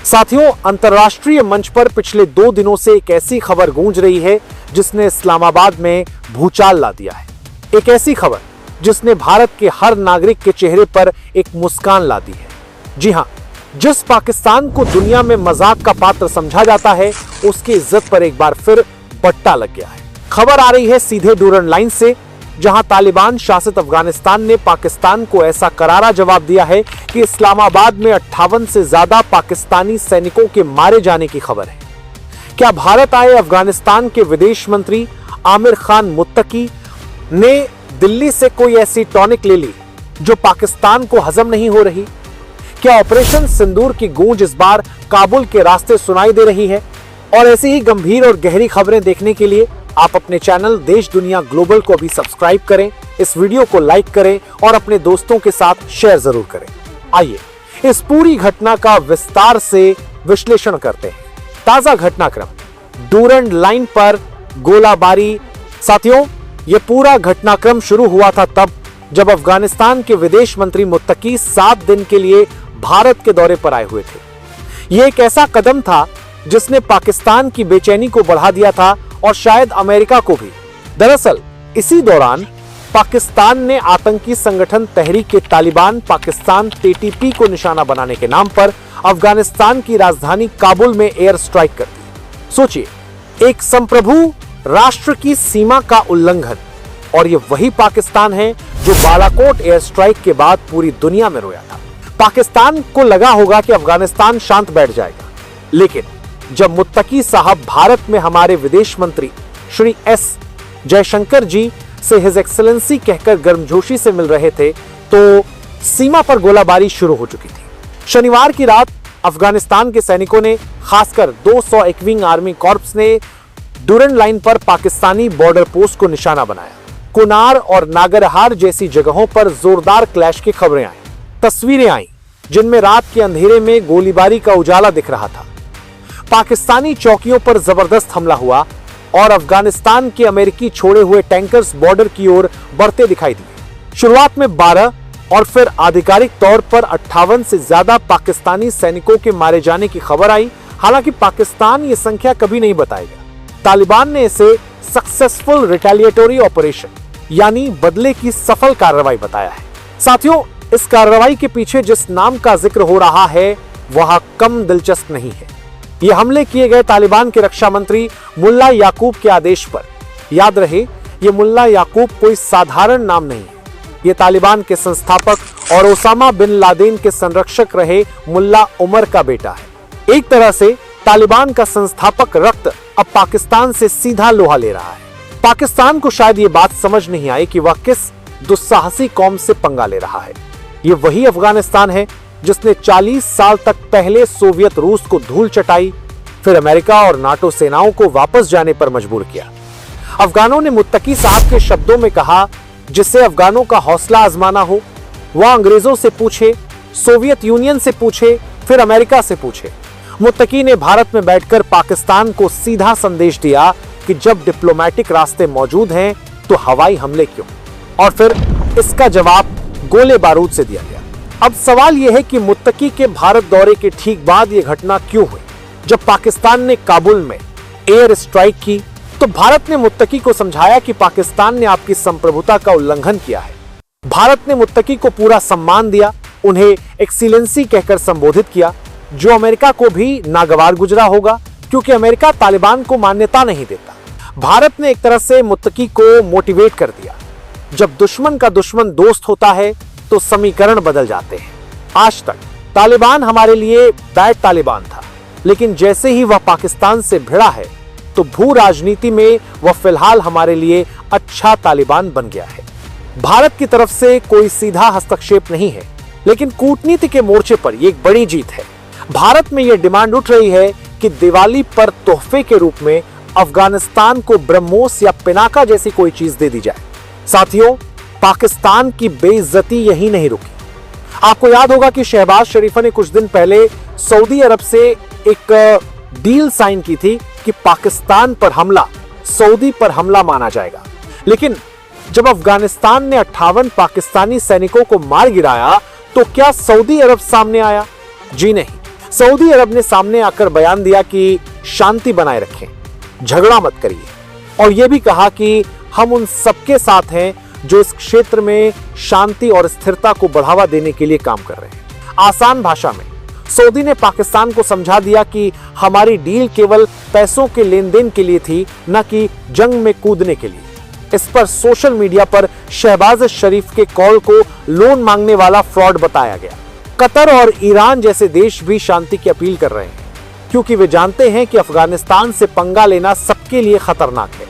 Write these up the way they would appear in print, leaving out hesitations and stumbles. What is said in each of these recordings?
साथियों, अंतर्राष्ट्रीय मंच पर पिछले 2 दिनों से एक ऐसी खबर गूंज रही है जिसने इस्लामाबाद में भूचाल ला दिया है। एक ऐसी खबर जिसने भारत के हर नागरिक के चेहरे पर एक मुस्कान ला दी है। जी हां, जिस पाकिस्तान को दुनिया में मजाक का पात्र समझा जाता है, उसकी इज्जत पर एक बार फिर बट्टा लग गया है। खबर आ रही है सीधे डूरन लाइन से, जहां तालिबान शासित अफगानिस्तान ने पाकिस्तान को ऐसा करारा जवाब दिया है कि इस्लामाबाद में 58 से ज्यादा पाकिस्तानी सैनिकों के मारे जाने की खबर है। क्या भारत आए अफगानिस्तान के विदेश मंत्री आमिर खान मुत्तकी ने दिल्ली से कोई ऐसी टॉनिक ले ली जो पाकिस्तान को हजम नहीं हो रही? क्या ऑपरेशन सिंदूर की गूंज इस बार काबुल के रास्ते सुनाई दे रही है? और ऐसी ही गंभीर और गहरी खबरें देखने के लिए आप अपने चैनल देश दुनिया ग्लोबल को अभी सब्सक्राइब करें, इस वीडियो को लाइक करें और अपने दोस्तों के साथ शेयर जरूर करें। आइए इस पूरी घटना का विस्तार से विश्लेषण करते हैं। ताजा घटनाक्रम, डूरन लाइन पर गोलाबारी। साथियों, यह पूरा घटनाक्रम शुरू हुआ था तब जब अफगानिस्तान के विदेश मंत्री मुत्तकी 7 दिन के लिए भारत के दौरे पर आए हुए थे। यह एक ऐसा कदम था जिसने पाकिस्तान की बेचैनी को बढ़ा दिया था और शायद अमेरिका को भी। दरअसल इसी दौरान पाकिस्तान ने आतंकी संगठन तहरीक-ए-तालिबान पाकिस्तान TTP को निशाना बनाने के नाम पर अफगानिस्तान की राजधानी काबुल में एयर स्ट्राइक कर दी। सोचिए, एक संप्रभु राष्ट्र की सीमा का उल्लंघन, और यह वही पाकिस्तान है जो बालाकोट एयर स्ट्राइक के बाद पूरी दुनिया में रोया था। पाकिस्तान को लगा होगा कि अफगानिस्तान शांत बैठ जाएगा, लेकिन जब मुत्तकी साहब भारत में हमारे विदेश मंत्री श्री S जयशंकर जी से हिज एक्सेलेंसी कहकर गर्मजोशी से मिल रहे थे तो सीमा पर गोलाबारी शुरू हो चुकी थी। शनिवार की रात अफगानिस्तान के सैनिकों ने, खासकर 201वीं आर्मी कॉर्प्स ने डूरन लाइन पर पाकिस्तानी बॉर्डर पोस्ट को निशाना बनाया। कुनार और नागरहार जैसी जगहों पर जोरदार क्लैश की खबरें आई, तस्वीरें आई जिनमें रात के अंधेरे में गोलीबारी का उजाला दिख रहा था। पाकिस्तानी चौकियों पर जबरदस्त हमला हुआ और अफगानिस्तान के अमेरिकी छोड़े हुए टैंकर्स बॉर्डर की ओर बढ़ते दिखाई दिए। शुरुआत में 12 और फिर आधिकारिक तौर पर 58 से ज्यादा पाकिस्तानी सैनिकों के मारे जाने की खबर आई। हालांकि पाकिस्तान ये संख्या कभी नहीं बताएगा। तालिबान ने इसे सक्सेसफुल रिटेलिएटरी ऑपरेशन यानी बदले की सफल कार्रवाई बताया है। साथियों, इस कार्रवाई के पीछे जिस नाम का जिक्र हो रहा है वह कम दिलचस्प नहीं है। ये हमले किए गए तालिबान के रक्षा मंत्री मुल्ला याकूब के आदेश पर। याद रहे, ये मुल्ला याकूब कोई साधारण नाम नहीं है। ये तालिबान के संस्थापक और ओसामा बिन लादेन के संरक्षक रहे मुल्ला उमर का बेटा है। एक तरह से तालिबान का संस्थापक रक्त अब पाकिस्तान से सीधा लोहा ले रहा है। पाकिस्तान को शायद ये बात समझ नहीं आई कि वह किस दुस्साहसी कौम से पंगा ले रहा है। ये वही अफगानिस्तान है जिसने 40 साल तक पहले सोवियत रूस को धूल चटाई, फिर अमेरिका और नाटो सेनाओं को वापस जाने पर मजबूर किया। अफगानों ने मुत्तकी साहब के शब्दों में कहा, जिससे अफगानों का हौसला आजमाना हो वह अंग्रेजों से पूछे, सोवियत यूनियन से पूछे, फिर अमेरिका से पूछे। मुत्तकी ने भारत में बैठकर पाकिस्तान को सीधा संदेश दिया कि जब डिप्लोमेटिक रास्ते मौजूद हैं तो हवाई हमले क्यों? और फिर इसका जवाब गोले बारूद से दिया गया। अब सवाल यह है कि मुत्तकी के भारत दौरे के ठीक बाद यह घटना क्यों हुई? जब पाकिस्तान ने काबुल में एयर स्ट्राइक की तो भारत ने मुत्तकी को समझाया कि पाकिस्तान ने आपकी संप्रभुता का उल्लंघन किया है। भारत ने मुत्तकी को पूरा सम्मान दिया, उन्हें एक्सीलेंसी कहकर संबोधित किया, जो अमेरिका को भी नागवार गुजरा होगा क्योंकि अमेरिका तालिबान को मान्यता नहीं देता। भारत ने एक तरह से मुत्तकी को मोटिवेट कर दिया। जब दुश्मन का दुश्मन दोस्त होता है तो समीकरण बदल जाते हैं। आज तक तालिबान हमारे लिए बैड तालिबान था, लेकिन जैसे ही वह पाकिस्तान से भिड़ा है तो भू राजनीति में वह फिलहाल हमारे लिए अच्छा तालिबान बन गया है। भारत की तरफ से कोई सीधा हस्तक्षेप नहीं है, लेकिन कूटनीति के मोर्चे पर यह एक बड़ी जीत है। भारत में यह डिमांड उठ रही है कि दिवाली पर तोहफे के रूप में अफगानिस्तान को ब्रह्मोस या पिनाका जैसी कोई चीज दे दी जाए। साथियों, पाकिस्तान की बेइज्जती यही नहीं रुकी। आपको याद होगा कि शहबाज शरीफ ने कुछ दिन पहले सऊदी अरब से एक डील साइन की थी कि पाकिस्तान पर हमला सऊदी पर हमला माना जाएगा। लेकिन जब अफगानिस्तान ने 58 पाकिस्तानी सैनिकों को मार गिराया तो क्या सऊदी अरब सामने आया? जी नहीं। सऊदी अरब ने सामने आकर बयान दिया कि शांति बनाए रखें, झगड़ा मत करिए, और यह भी कहा कि हम उन सबके साथ हैं जो इस क्षेत्र में शांति और स्थिरता को बढ़ावा देने के लिए काम कर रहे हैं। आसान भाषा में सऊदी ने पाकिस्तान को समझा दिया कि हमारी डील केवल पैसों के लेन देन के लिए थी, न कि जंग में कूदने के लिए। इस पर सोशल मीडिया पर शहबाज शरीफ के कॉल को लोन मांगने वाला फ्रॉड बताया गया। कतर और ईरान जैसे देश भी शांति की अपील कर रहे हैं, क्योंकि वे जानते हैं कि अफगानिस्तान से पंगा लेना सबके लिए खतरनाक है।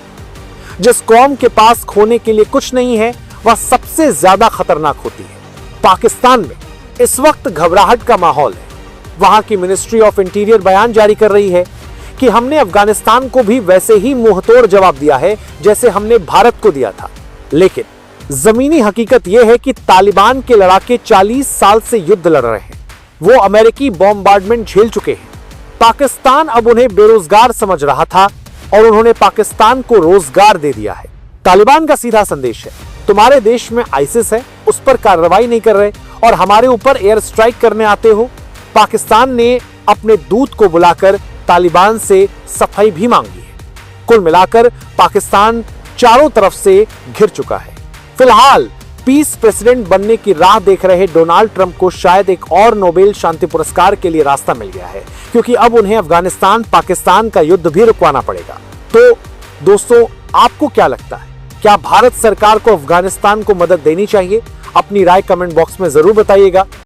जिस कौम के पास खोने के लिए कुछ नहीं है, वह सबसे ज्यादा खतरनाक होती है। पाकिस्तान में इस वक्त घबराहट का माहौल है। वहां की मिनिस्ट्री ऑफ इंटीरियर बयान जारी कर रही है कि हमने अफगानिस्तान को भी वैसे ही मुंहतोड़ जवाब दिया है जैसे हमने भारत को दिया था। लेकिन जमीनी हकीकत यह है कि तालिबान के लड़ाके 40 साल से युद्ध लड़ रहे हैं। वो अमेरिकी बॉम्बार्डमेंट झेल चुके हैं। पाकिस्तान अब उन्हें बेरोजगार समझ रहा था और उन्होंने पाकिस्तान को रोजगार दे दिया है। तालिबान का सीधा संदेश है, तुम्हारे देश में आईसिस है, उस पर कार्रवाई नहीं कर रहे और हमारे ऊपर एयर स्ट्राइक करने आते हो। पाकिस्तान ने अपने दूत को बुलाकर तालिबान से सफाई भी मांगी है। कुल मिलाकर पाकिस्तान चारों तरफ से घिर चुका है। फिलहाल पीस प्रेसिडेंट बनने की राह देख रहे डोनाल्ड ट्रंप को शायद एक और नोबेल शांति पुरस्कार के लिए रास्ता मिल गया है, क्योंकि अब उन्हें अफगानिस्तान पाकिस्तान का युद्ध भी रुकवाना पड़ेगा। तो दोस्तों, आपको क्या लगता है? क्या भारत सरकार को अफगानिस्तान को मदद देनी चाहिए? अपनी राय कमेंट बॉक्स में जरूर बताइएगा।